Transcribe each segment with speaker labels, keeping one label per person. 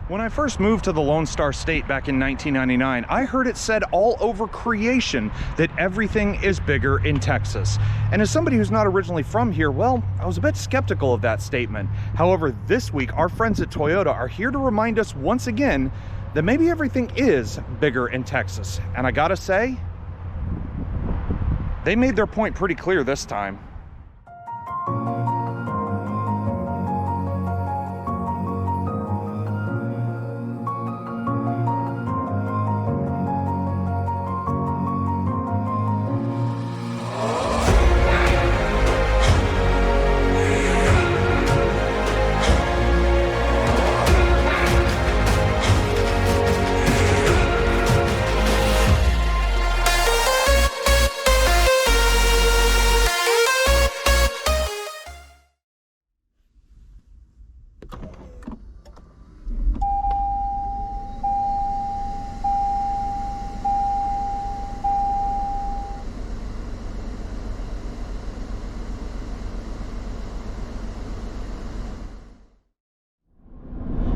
Speaker 1: When I first moved to the Lone Star State back in 1999, I heard it said all over creation that everything is bigger in Texas. And as somebody who's not originally from here, well, I was a bit skeptical of that statement. However, this week, our friends at Toyota are here to remind us once again that maybe everything is bigger in Texas. And I gotta say, they made their point pretty clear this time.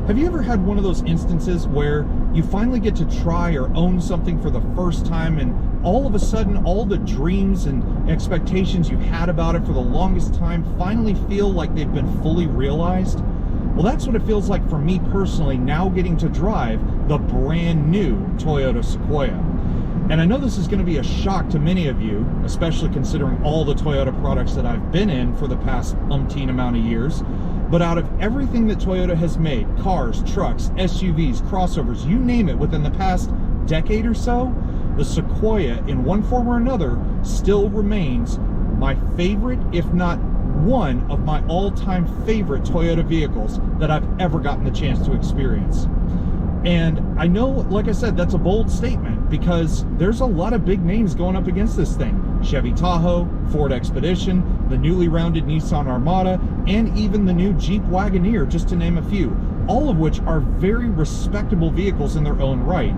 Speaker 1: Have you ever had one of those instances where you finally get to try or own something for the first time, and all of a sudden all the dreams and expectations you had about it for the longest time finally feel like they've been fully realized? Well, that's what it feels like for me personally, now getting to drive the brand new Toyota Sequoia. And I know this is going to be a shock to many of you, especially considering all the Toyota products that I've been in for the past umpteen amount of years. But out of everything that Toyota has made, cars, trucks, SUVs, crossovers, you name it, within the past decade or so, the Sequoia, in one form or another, still remains my favorite, if not one of my all-time favorite Toyota vehicles that I've ever gotten the chance to experience. And I know, like I said, that's a bold statement because there's a lot of big names going up against this thing. Chevy Tahoe, Ford Expedition, the newly rounded Nissan Armada, and even the new Jeep Wagoneer, just to name a few, all of which are very respectable vehicles in their own right.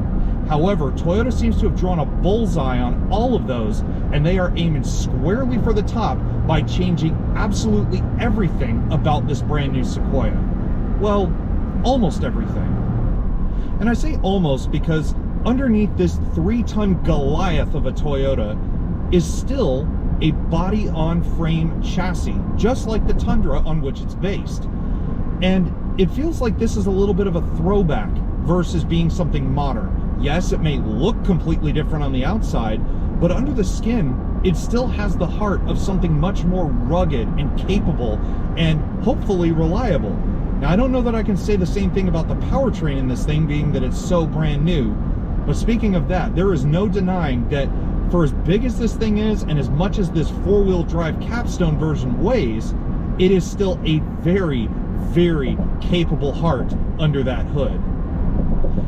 Speaker 1: However, Toyota seems to have drawn a bullseye on all of those, and they are aiming squarely for the top by changing absolutely everything about this brand new Sequoia. Well, almost everything. And I say almost because underneath this 3-ton Goliath of a Toyota is still a body-on-frame chassis, just like the Tundra on which it's based. And it feels like this is a little bit of a throwback versus being something modern. Yes, it may look completely different on the outside, but under the skin, it still has the heart of something much more rugged and capable and hopefully reliable. Now, I don't know that I can say the same thing about the powertrain in this thing, being that it's so brand new. But speaking of that, there is no denying that for as big as this thing is, and as much as this four-wheel drive capstone version weighs, it is still a very, very capable heart under that hood.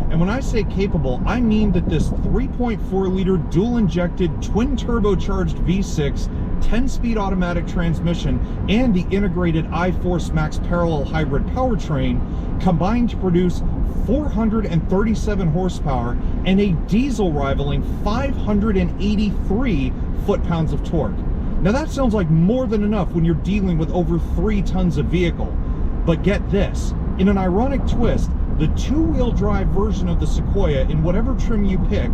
Speaker 1: And when I say capable, I mean that this 3.4-liter dual-injected, twin-turbocharged V6 10-speed automatic transmission and the integrated iForceMax parallel hybrid powertrain combined to produce 437 horsepower and a diesel rivaling 583 foot-pounds of torque. Now that sounds like more than enough when you're dealing with over 3 tons of vehicle. But get this, in an ironic twist, the two-wheel drive version of the Sequoia, in whatever trim you pick,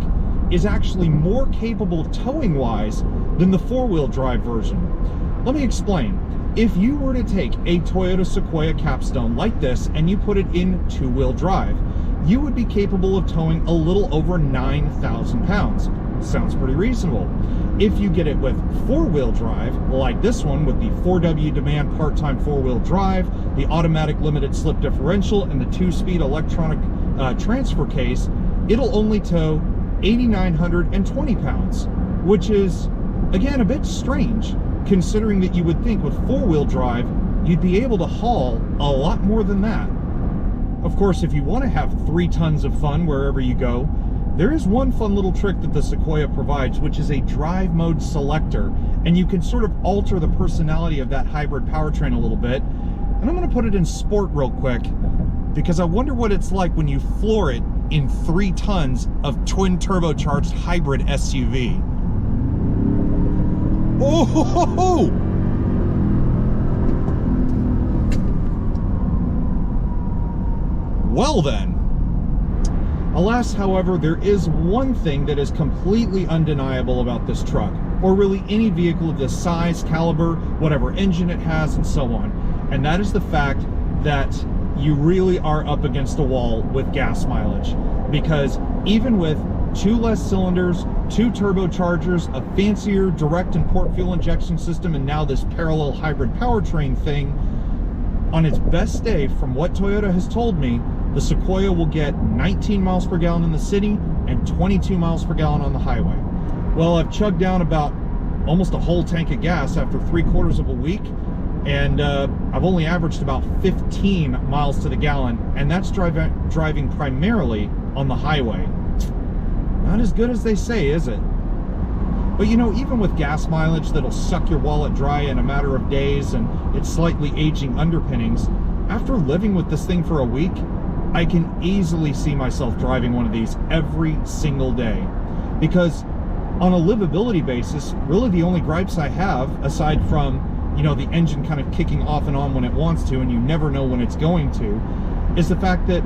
Speaker 1: is actually more capable towing-wise than the four-wheel drive version. Let me explain. If you were to take a Toyota Sequoia capstone like this and you put it in two-wheel drive, you would be capable of towing a little over 9,000 pounds. Sounds pretty reasonable. If you get it with four-wheel drive, like this one with the 4W Demand part-time four-wheel drive, the automatic limited slip differential, and the 2-speed electronic transfer case, it'll only tow 8,920 pounds, which is, again, a bit strange, considering that you would think with four-wheel drive, you'd be able to haul a lot more than that. Of course, if you want to have 3 tons of fun wherever you go, there is one fun little trick that the Sequoia provides, which is a drive mode selector, and you can sort of alter the personality of that hybrid powertrain a little bit. And I'm going to put it in sport real quick, because I wonder what it's like when you floor it in 3 tons of twin turbocharged hybrid SUV. Oh ho ho ho! Well then, Alas, however, there is one thing that is completely undeniable about this truck, or really any vehicle of this size, caliber, whatever engine it has, and so on. And that is the fact that you really are up against a wall with gas mileage. Because even with 2 less cylinders, 2 turbochargers, a fancier direct and port fuel injection system, and now this parallel hybrid powertrain thing, on its best day, from what Toyota has told me, the Sequoia will get 19 miles per gallon in the city and 22 miles per gallon on the highway. Well, I've chugged down about almost a whole tank of gas after 3/4 of a week, and I've only averaged about 15 miles to the gallon, and that's driving primarily on the highway. Not as good as they say, is it? But you know, even with gas mileage that'll suck your wallet dry in a matter of days and its slightly aging underpinnings, after living with this thing for a week, I can easily see myself driving one of these every single day. Because on a livability basis, really the only gripes I have, aside from, you know, the engine kind of kicking off and on when it wants to and you never know when it's going to, is the fact that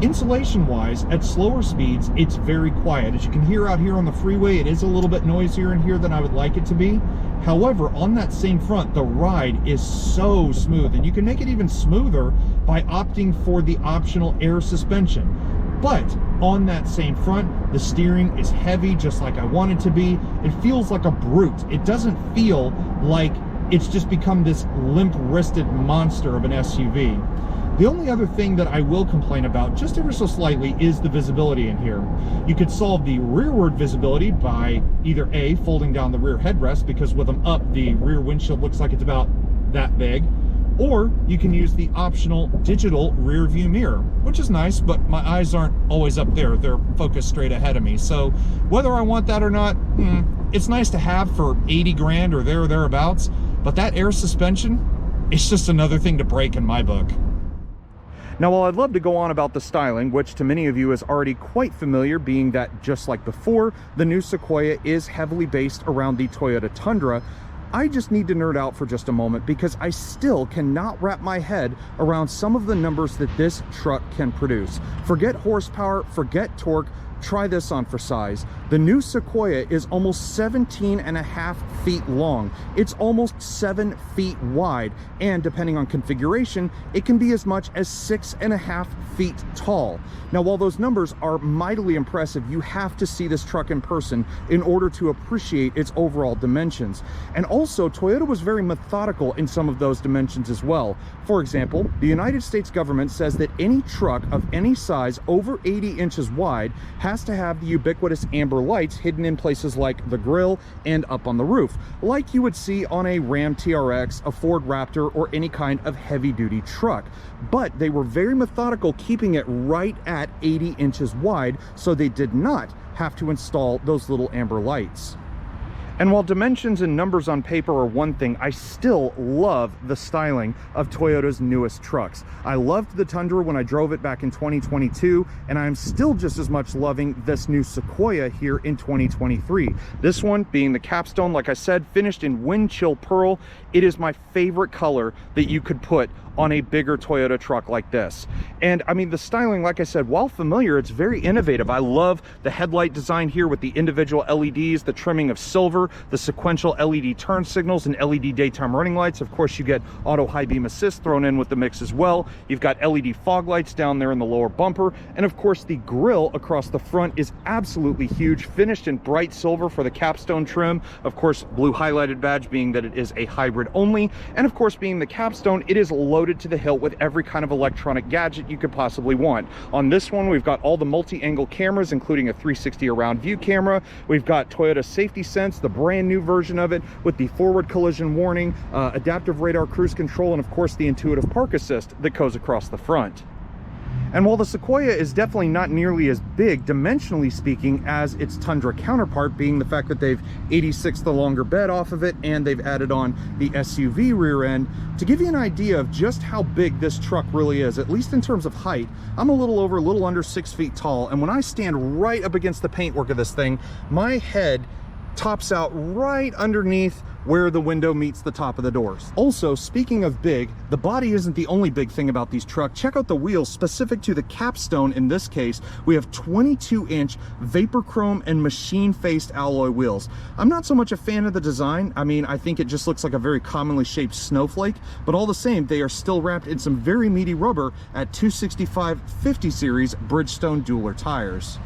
Speaker 1: insulation wise, at slower speeds, it's very quiet. As you can hear out here on the freeway, it is a little bit noisier in here than I would like it to be. However, on that same front, the ride is so smooth, and you can make it even smoother by opting for the optional air suspension. But on that same front, the steering is heavy, just like I want it to be. It feels like a brute. It doesn't feel like it's just become this limp-wristed monster of an SUV. The only other thing that I will complain about, just ever so slightly, is the visibility in here. You could solve the rearward visibility by either A, folding down the rear headrest, because with them up, the rear windshield looks like it's about that big, or you can use the optional digital rear view mirror, which is nice, but my eyes aren't always up there. They're focused straight ahead of me. So whether I want that or not, it's nice to have for 80 grand or thereabouts, but that air suspension, it's just another thing to break in my book. Now, while I'd love to go on about the styling, which to many of you is already quite familiar, being that just like before, the new Sequoia is heavily based around the Toyota Tundra, I just need to nerd out for just a moment because I still cannot wrap my head around some of the numbers that this truck can produce. Forget horsepower, forget torque, try this on for size. The new Sequoia is almost 17.5 feet long. It's almost 7 feet wide, and depending on configuration, it can be as much as 6.5 feet tall. Now, while those numbers are mightily impressive, you have to see this truck in person in order to appreciate its overall dimensions. And also, Toyota was very methodical in some of those dimensions as well. For example, the United States government says that any truck of any size over 80 inches wide has to have the ubiquitous amber lights hidden in places like the grille and up on the roof, like you would see on a Ram TRX, a Ford Raptor, or any kind of heavy-duty truck. But they were very methodical, keeping it right at 80 inches wide, so they did not have to install those little amber lights. And while dimensions and numbers on paper are one thing, I still love the styling of Toyota's newest trucks. I loved the Tundra when I drove it back in 2022, and I'm still just as much loving this new Sequoia here in 2023. This one being the capstone, like I said, finished in wind chill pearl. It is my favorite color that you could put on a bigger Toyota truck like this. And I mean, the styling, like I said, while familiar, it's very innovative. I love the headlight design here with the individual LEDs, the trimming of silver, the sequential LED turn signals, and LED daytime running lights. Of course, you get auto high beam assist thrown in with the mix as well. You've got LED fog lights down there in the lower bumper. And of course, the grille across the front is absolutely huge, finished in bright silver for the capstone trim. Of course, blue highlighted badge being that it is a hybrid only. And of course, being the capstone, it is loaded to the hilt with every kind of electronic gadget you could possibly want. On this one, we've got all the multi-angle cameras, including a 360 around view camera. We've got Toyota Safety Sense, the brand new version of it with the forward collision warning, adaptive radar cruise control, and of course the intuitive park assist that goes across the front. And while the Sequoia is definitely not nearly as big, dimensionally speaking, as its Tundra counterpart, being the fact that they've 86'd the longer bed off of it and they've added on the SUV rear end, to give you an idea of just how big this truck really is, at least in terms of height, I'm a little under 6 feet tall, and when I stand right up against the paintwork of this thing, my head tops out right underneath where the window meets the top of the doors. Also, speaking of big, the body isn't the only big thing about these trucks. Check out the wheels. Specific to the capstone in this case, we have 22-inch vapor chrome and machine-faced alloy wheels. I'm not so much a fan of the design. I mean, I think it just looks like a very commonly shaped snowflake, but all the same, they are still wrapped in some very meaty rubber at 265/50 series Bridgestone dueler tires.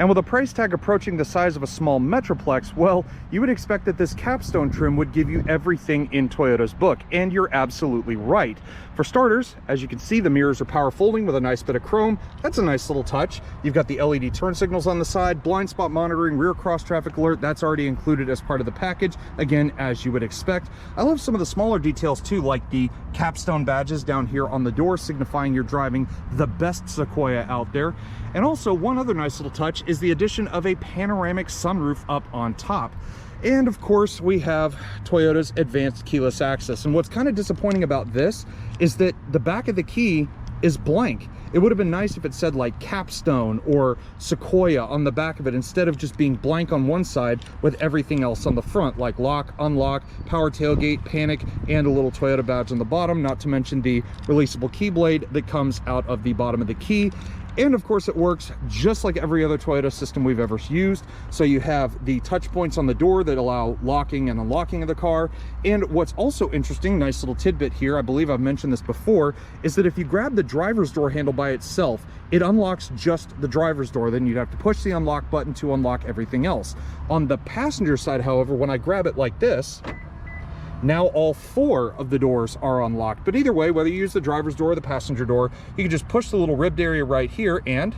Speaker 1: And with a price tag approaching the size of a small Metroplex, well, you would expect that this capstone trim would give you everything in Toyota's book, and you're absolutely right. For starters, as you can see, the mirrors are power folding with a nice bit of chrome. That's a nice little touch. You've got the LED turn signals on the side, blind spot monitoring, rear cross traffic alert. That's already included as part of the package, again, as you would expect. I love some of the smaller details too, like the capstone badges down here on the door, signifying you're driving the best Sequoia out there. And also, one other nice little touch is the addition of a panoramic sunroof up on top. And of course, we have Toyota's advanced keyless access. And what's kind of disappointing about this is that the back of the key is blank. It would have been nice if it said like capstone or Sequoia on the back of it, instead of just being blank on one side with everything else on the front, like lock, unlock, power tailgate, panic, and a little Toyota badge on the bottom, not to mention the releasable key blade that comes out of the bottom of the key. And of course, it works just like every other Toyota system we've ever used. So you have the touch points on the door that allow locking and unlocking of the car. And what's also interesting, nice little tidbit here, I believe I've mentioned this before, is that if you grab the driver's door handle by itself, it unlocks just the driver's door. Then you'd have to push the unlock button to unlock everything else. On the passenger side, however, when I grab it like this, now all 4 of the doors are unlocked. But either way, whether you use the driver's door or the passenger door, you can just push the little ribbed area right here and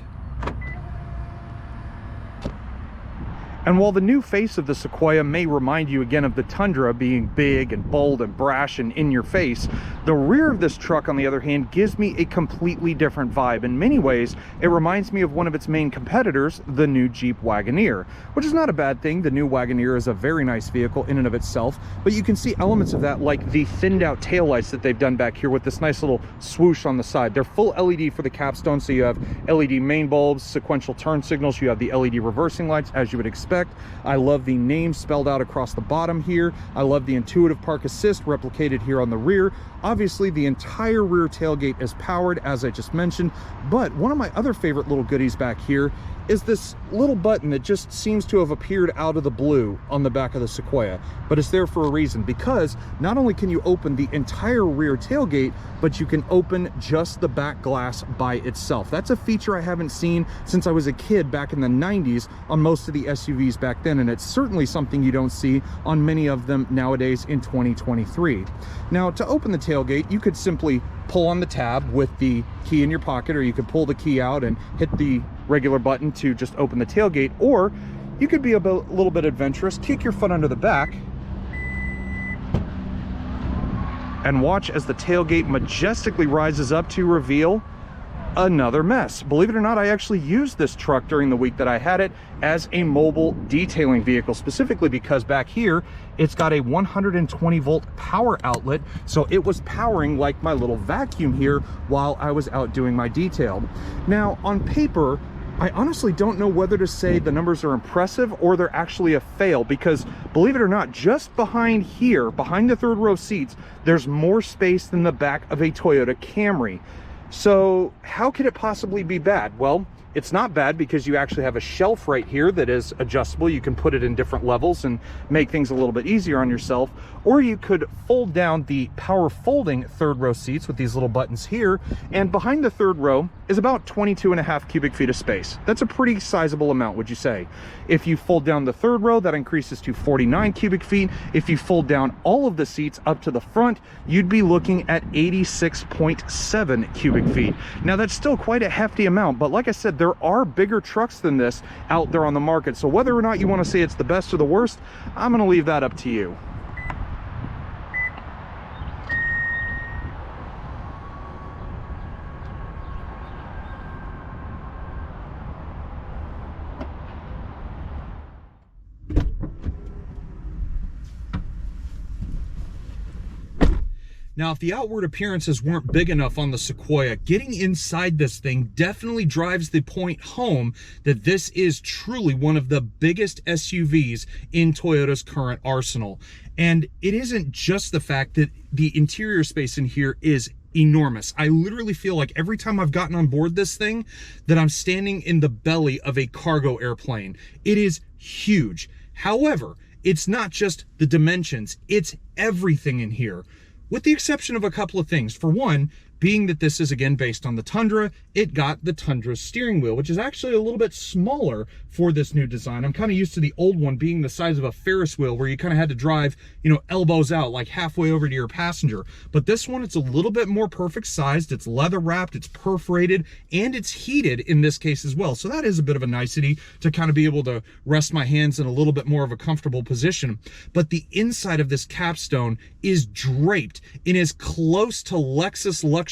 Speaker 1: while the new face of the Sequoia may remind you again of the Tundra being big and bold and brash and in your face, the rear of this truck, on the other hand, gives me a completely different vibe. In many ways, it reminds me of one of its main competitors, the new Jeep Wagoneer, which is not a bad thing. The new Wagoneer is a very nice vehicle in and of itself, but you can see elements of that, like the thinned out taillights that they've done back here with this nice little swoosh on the side. They're full LED for the capstone, so you have LED main bulbs, sequential turn signals, you have the LED reversing lights, as you would expect. I love the name spelled out across the bottom here. I love the intuitive park assist replicated here on the rear. Obviously, the entire rear tailgate is powered, as I just mentioned, but one of my other favorite little goodies back here is this little button that just seems to have appeared out of the blue on the back of the Sequoia, but it's there for a reason, because not only can you open the entire rear tailgate, but you can open just the back glass by itself. That's a feature I haven't seen since I was a kid back in the 90s on most of the SUVs back then, and it's certainly something you don't see on many of them nowadays in 2023. Now, to open the tailgate, you could simply pull on the tab with the key in your pocket, or you could pull the key out and hit the regular button to just open the tailgate, or you could be a little bit adventurous, kick your foot under the back and watch as the tailgate majestically rises up to reveal another mess. Believe it or not, I actually used this truck during the week that I had it as a mobile detailing vehicle, specifically because back here it's got a 120 volt power outlet, so it was powering like my little vacuum here while I was out doing my detail. Now, on paper, I honestly don't know whether to say the numbers are impressive or they're actually a fail, because believe it or not, just behind here, behind the third row seats, there's more space than the back of a Toyota Camry. So how could it possibly be bad? Well, it's not bad because you actually have a shelf right here that is adjustable. You can put it in different levels and make things a little bit easier on yourself. Or you could fold down the power folding third row seats with these little buttons here. And behind the third row is about 22.5 cubic feet of space. That's a pretty sizable amount, would you say? If you fold down the third row, that increases to 49 cubic feet. If you fold down all of the seats up to the front, you'd be looking at 86.7 cubic feet. Now, that's still quite a hefty amount, but like I said, there are bigger trucks than this out there on the market. So whether or not you want to say it's the best or the worst, I'm going to leave that up to you. Now, if the outward appearances weren't big enough on the Sequoia, getting inside this thing definitely drives the point home that this is truly one of the biggest SUVs in Toyota's current arsenal. And it isn't just the fact that the interior space in here is enormous. I literally feel like every time I've gotten on board this thing that I'm standing in the belly of a cargo airplane. It is huge. However, it's not just the dimensions, it's everything in here. With the exception of a couple of things. For one, being that this is again based on the Tundra, it got the Tundra's steering wheel, which is actually a little bit smaller for this new design. I'm kind of used to the old one being the size of a Ferris wheel where you kind of had to drive, you know, elbows out, like halfway over to your passenger. But this one, it's a little bit more perfect sized. It's leather wrapped, it's perforated, and it's heated in this case as well. So that is a bit of a nicety to kind of be able to rest my hands in a little bit more of a comfortable position. But the inside of this capstone is draped in as close to Lexus luxury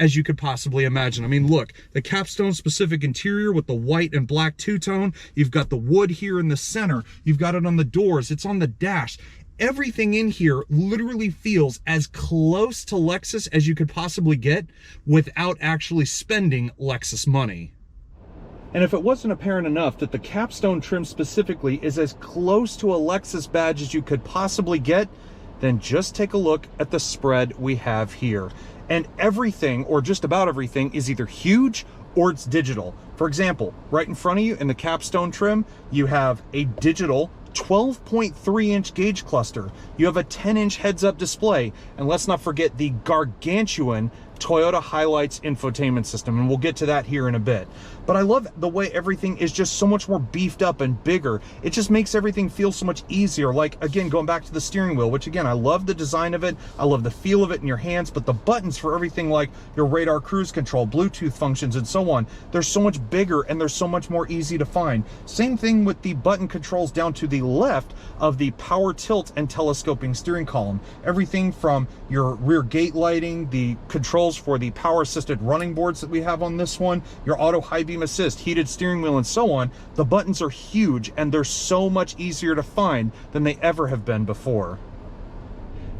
Speaker 1: as you could possibly imagine. I mean, look, the capstone specific interior with the white and black two-tone, you've got the wood here in the center, you've got it on the doors, it's on the dash. Everything in here literally feels as close to Lexus as you could possibly get without actually spending Lexus money. And if it wasn't apparent enough that the capstone trim specifically is as close to a Lexus badge as you could possibly get, then just take a look at the spread we have here. And everything, or just about everything, is either huge or it's digital. For example, right in front of you in the capstone trim, you have a digital 12.3-inch gauge cluster. You have a 10-inch heads-up display. And let's not forget the gargantuan Toyota Highlights infotainment system, and we'll get to that here in a bit. But I love the way everything is just so much more beefed up and bigger. It just makes everything feel so much easier. Like, again, going back to the steering wheel, which again, I love the design of it. I love the feel of it in your hands, but the buttons for everything like your radar cruise control, Bluetooth functions, and so on, they're so much bigger and they're so much more easy to find. Same thing with the button controls down to the left of the power tilt and telescoping steering column. Everything from your rear gate lighting, the controls for the power assisted running boards that we have on this one, your auto high beam assist, heated steering wheel, and so on. The buttons are huge and they're so much easier to find than they ever have been before.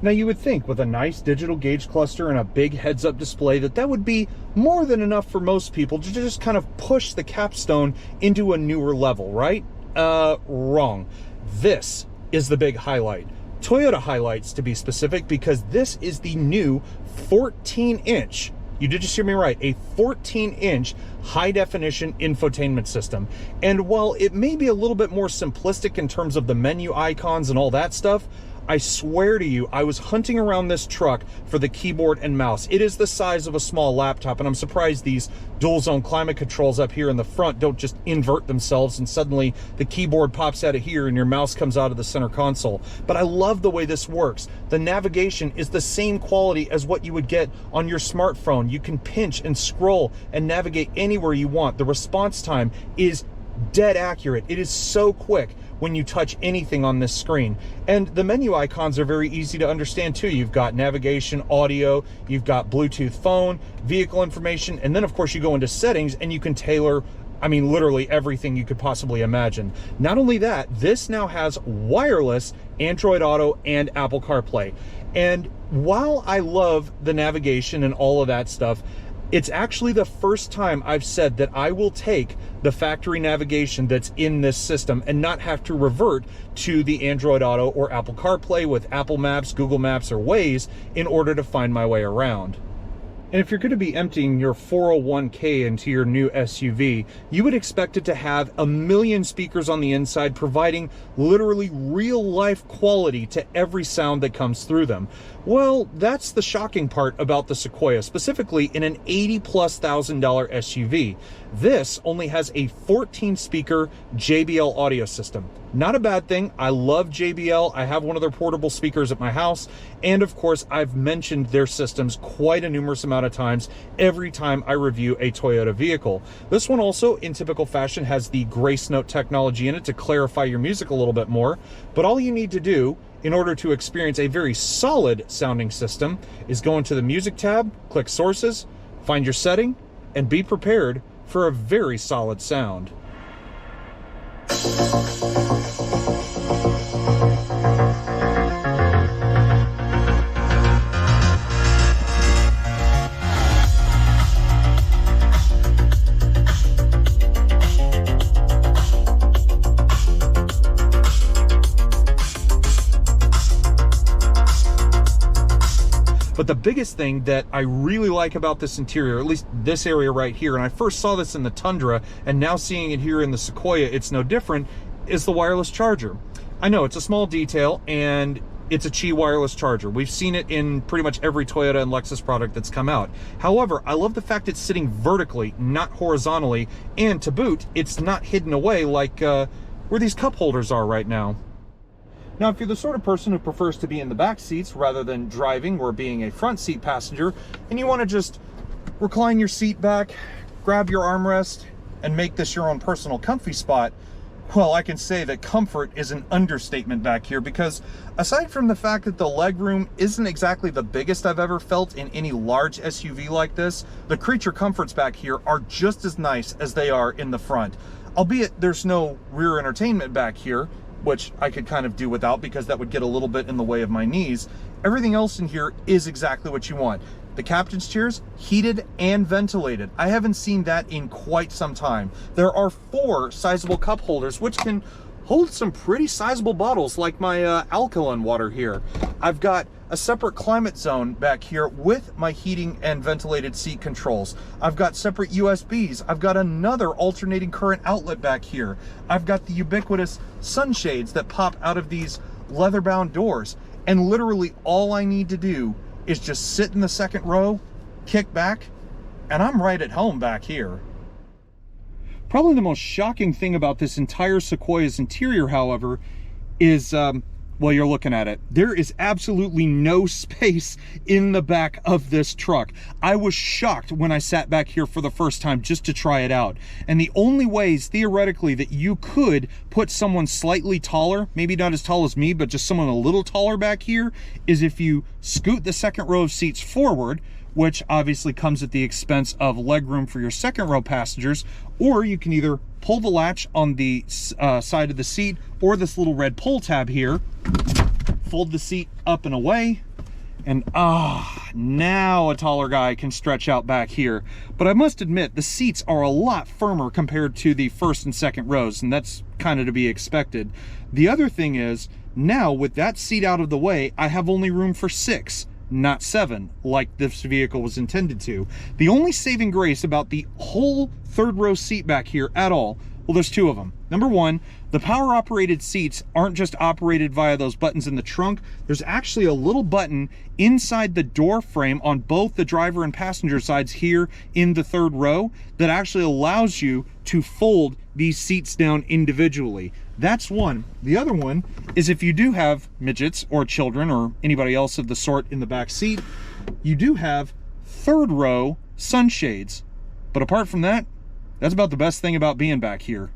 Speaker 1: Now you would think with a nice digital gauge cluster and a big heads-up display that would be more than enough for most people to just kind of push the capstone into a newer level, right? Wrong. This is the big highlight. Toyota highlights, to be specific, because this is the new 14-inch, you did just hear me right, a 14-inch high-definition infotainment system. And while it may be a little bit more simplistic in terms of the menu icons and all that stuff, I swear to you, I was hunting around this truck for the keyboard and mouse. It is the size of a small laptop, and I'm surprised these dual zone climate controls up here in the front don't just invert themselves and suddenly the keyboard pops out of here and your mouse comes out of the center console. But I love the way this works. The navigation is the same quality as what you would get on your smartphone. You can pinch and scroll and navigate anywhere you want. The response time is dead accurate. It is so quick when you touch anything on this screen. And the menu icons are very easy to understand too. You've got navigation, audio, you've got Bluetooth phone, vehicle information, and then of course you go into settings and you can tailor, I mean, literally everything you could possibly imagine. Not only that, this now has wireless Android Auto and Apple CarPlay. And while I love the navigation and all of that stuff, it's actually the first time I've said that I will take the factory navigation that's in this system and not have to revert to the Android Auto or Apple CarPlay with Apple Maps, Google Maps, or Waze in order to find my way around. And if you're going to be emptying your 401k into your new SUV, you would expect it to have a million speakers on the inside, providing literally real-life quality to every sound that comes through them. Well, that's the shocking part about the Sequoia, specifically in an $80,000+ SUV. This only has a 14-speaker JBL audio system. Not a bad thing. I love JBL. I have one of their portable speakers at my house. And of course, I've mentioned their systems quite a numerous amount of times every time I review a Toyota vehicle. This one also, in typical fashion, has the Grace Note technology in it to clarify your music a little bit more. But all you need to do in order to experience a very solid sounding system is go into the Music tab, click Sources, find your setting, and be prepared for a very solid sound. But the biggest thing that I really like about this interior, at least this area right here, and I first saw this in the Tundra, and now seeing it here in the Sequoia, it's no different, is the wireless charger. I know it's a small detail, and it's a Qi wireless charger. We've seen it in pretty much every Toyota and Lexus product that's come out. However, I love the fact it's sitting vertically, not horizontally, and to boot, it's not hidden away like where these cup holders are right now. Now, if you're the sort of person who prefers to be in the back seats rather than driving or being a front seat passenger, and you want to just recline your seat back, grab your armrest, and make this your own personal comfy spot, well, I can say that comfort is an understatement back here, because aside from the fact that the legroom isn't exactly the biggest I've ever felt in any large SUV like this, the creature comforts back here are just as nice as they are in the front. Albeit there's no rear entertainment back here, which I could kind of do without because that would get a little bit in the way of my knees. Everything else in here is exactly what you want. The captain's chairs, heated and ventilated. I haven't seen that in quite some time. There are 4 sizable cup holders, which can hold some pretty sizable bottles like my alkaline water here. I've got a separate climate zone back here with my heating and ventilated seat controls. I've got separate USBs. I've got another alternating current outlet back here. I've got the ubiquitous sunshades that pop out of these leather-bound doors. And literally all I need to do is just sit in the second row, kick back, and I'm right at home back here. Probably the most shocking thing about this entire Sequoia's interior, however, is, well, you're looking at it. There is absolutely no space in the back of this truck. I was shocked when I sat back here for the first time just to try it out. And the only ways, theoretically, that you could put someone slightly taller, maybe not as tall as me, but just someone a little taller back here, is if you scoot the second row of seats forward, which obviously comes at the expense of legroom for your second row passengers, or you can either pull the latch on the side of the seat or this little red pull tab here, fold the seat up and away, and now a taller guy can stretch out back here. But I must admit, the seats are a lot firmer compared to the first and second rows, and that's kind of to be expected. The other thing is, now with that seat out of the way, I have only room for 6. Not 7, like this vehicle was intended to. The only saving grace about the whole third row seat back here at all, well, there's 2 of them. Number 1, the power operated seats aren't just operated via those buttons in the trunk. There's actually a little button inside the door frame on both the driver and passenger sides here in the third row that actually allows you to fold these seats down individually. That's one. The other one is if you do have midgets or children or anybody else of the sort in the back seat, you do have third row sunshades. But apart from that, that's about the best thing about being back here.